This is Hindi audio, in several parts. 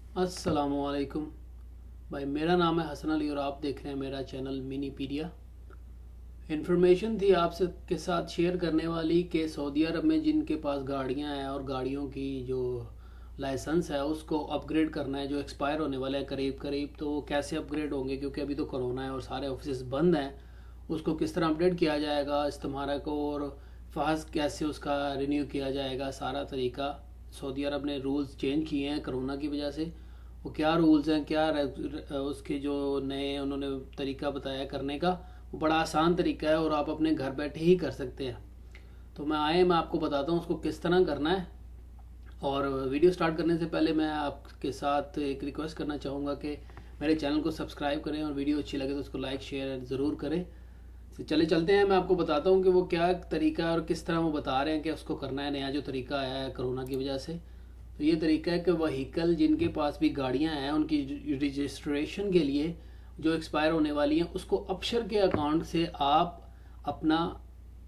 अस्सलाम ओ अलैकुम भाई, मेरा नाम है हसन अली और आप देख रहे हैं मेरा चैनल मिनी पीडिया। इन्फॉर्मेशन थी आपसे के साथ शेयर करने वाली कि सऊदी अरब में जिनके पास गाड़ियां हैं और गाड़ियों की जो लाइसेंस है उसको अपग्रेड करना है, जो एक्सपायर होने वाले हैं करीब करीब, तो वो कैसे अपग्रेड होंगे क्योंकि अभी तो कोरोना है और सारे ऑफिस बंद हैं। उसको किस तरह अपडेट किया जाएगा इस्तिमारा को, और फाहस कैसे उसका रिन्यू किया जाएगा, सारा तरीका। सऊदी अरब ने रूल्स चेंज किए हैं कोरोना की वजह से। वो क्या रूल्स हैं, क्या उसके जो नए उन्होंने तरीका बताया करने का, वो बड़ा आसान तरीका है और आप अपने घर बैठे ही कर सकते हैं। तो मैं आपको बताता हूँ उसको किस तरह करना है। और वीडियो स्टार्ट करने से पहले मैं आपके साथ एक रिक्वेस्ट करना चाहूँगा कि मेरे चैनल को सब्सक्राइब करें और वीडियो अच्छी लगे तो उसको लाइक शेयर ज़रूर करें। तो चले चलते हैं, मैं आपको बताता हूँ कि वो क्या तरीका है और किस तरह वो बता रहे हैं कि उसको करना है। नया जो तरीका आया है कोरोना की वजह से, तो ये तरीका है कि वहीकल जिनके पास भी गाड़ियां हैं उनकी रजिस्ट्रेशन के लिए जो एक्सपायर होने वाली हैं उसको अबशर के अकाउंट से आप अपना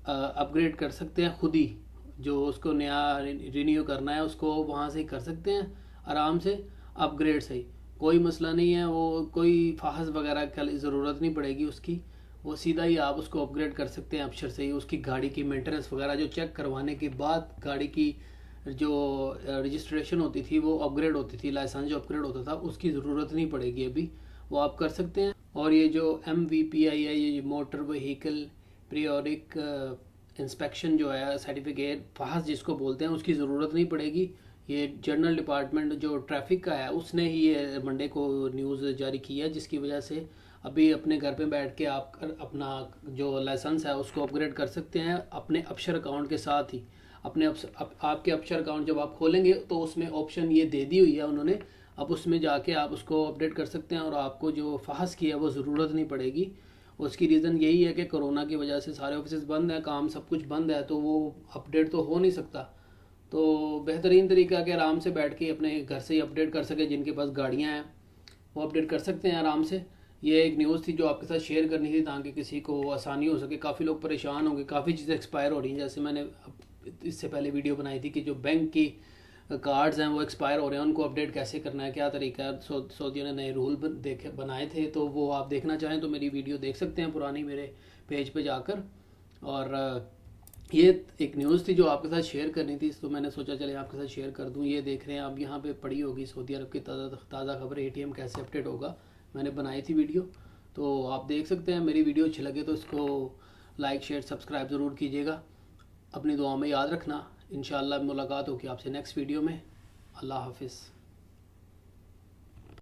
अपग्रेड कर सकते हैं खुद ही। जो उसको नया रिन्यू करना है उसको वहाँ से ही कर सकते हैं आराम से, अपग्रेड से ही। कोई मसला नहीं है, वो कोई फाहस वगैरह की ज़रूरत नहीं पड़ेगी उसकी। वो सीधा ही आप उसको अपग्रेड कर सकते हैं अबशर से ही। उसकी गाड़ी की मेंटेनेंस वगैरह जो चेक करवाने के बाद गाड़ी की जो रजिस्ट्रेशन होती थी वो अपग्रेड होती थी, लाइसेंस जो अपग्रेड होता था उसकी ज़रूरत नहीं पड़ेगी अभी, वो आप कर सकते हैं। और ये जो MVPI है, ये मोटर व्हीकल पीरियोडिक इंस्पेक्शन जो है सर्टिफिकेट फाहस जिसको बोलते हैं, उसकी ज़रूरत नहीं पड़ेगी। ये जनरल डिपार्टमेंट जो ट्रैफिक का है उसने ही ये मंडे को न्यूज़ जारी की है, जिसकी वजह से अभी अपने घर पे बैठ के आप अपना जो लाइसेंस है उसको अपग्रेड कर सकते हैं अपने अबशर अकाउंट के साथ ही। अपने आपके अबशर अकाउंट जब आप खोलेंगे तो उसमें ऑप्शन ये दे दी हुई है उन्होंने। अब उसमें जाके आप उसको अपडेट कर सकते हैं और आपको जो फाहस की है वो ज़रूरत नहीं पड़ेगी। उसकी रीज़न यही है कि कोरोना की वजह से सारे ऑफिस बंद हैं, काम सब कुछ बंद है, तो वो अपडेट तो हो नहीं सकता। तो बेहतरीन तरीका है कि आराम से बैठ के अपने घर से ही अपडेट कर सके। जिनके पास गाड़ियाँ हैं वो अपडेट कर सकते हैं आराम से। ये एक न्यूज़ थी जो आपके साथ शेयर करनी थी ताकि किसी को आसानी हो सके। काफ़ी लोग परेशान होंगे, काफ़ी चीज़ें एक्सपायर हो रही हैं। जैसे मैंने इससे पहले वीडियो बनाई थी कि जो बैंक की कार्ड्स हैं वो एक्सपायर हो रहे हैं, उनको अपडेट कैसे करना है, क्या तरीका है। सऊदियों ने नए रूल देखे बनाए थे, तो वो आप देखना चाहें तो मेरी वीडियो देख सकते हैं पुरानी मेरे पेज पे जाकर। और ये एक न्यूज़ थी जो आपके साथ शेयर करनी थी, तो मैंने सोचा चले आपके साथ शेयर कर दूं। ये देख रहे हैं आप यहाँ पे पड़ी होगी सऊदी अरब की ताज़ा खबर, ATM कैसे अपडेट होगा। मैंने बनाई थी वीडियो, तो आप देख सकते हैं। मेरी वीडियो अच्छी लगे तो इसको लाइक शेयर सब्सक्राइब ज़रूर कीजिएगा। अपनी दुआ में याद रखना। इंशाअल्लाह मुलाकात होगी आपसे नेक्स्ट वीडियो में। अल्लाह हाफिज़।